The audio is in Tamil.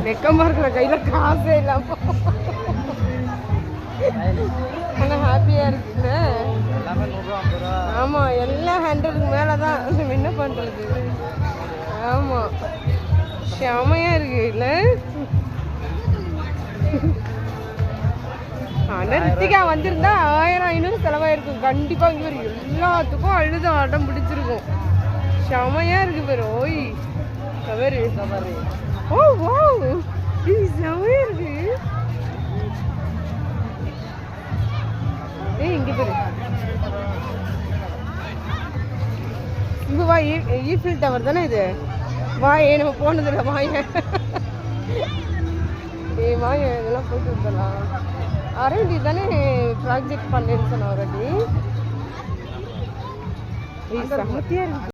வெக்கமா இருக்கிற கையில காசே இல்லாம. ஆனால் ஹாப்பியாக இருக்குல்ல. ஆமாம், எல்லாம் 100க்கு மேலே தான். என்ன பண்ணுறது? ஆமாம், செமையாக இருக்கு இல்லை? ஆனால் ரித்திகா வந்திருந்தா 1000-500 செலவாயிருக்கும் கண்டிப்பாக. இங்கே ஒரு எல்லாத்துக்கும் அழுது அடம் பிடிச்சிருக்கும். செமையாக இருக்கு பேர். ஓய் கவரு. ஓ ஓ செமையாக இருக்கு. இங்கே பேரு இங்கே வா. ஈஃபில் டவர் தானே இது? வாயே, நம்ம போனதில்லை. வாய வாய, இதெல்லாம் போயிட்டு வந்துடலாம். அரேண்டி தானே ப்ராஜெக்ட் பண்ணேன்னு சொன்ன ஆல்ரெடி. சமத்தியாக இருக்கு.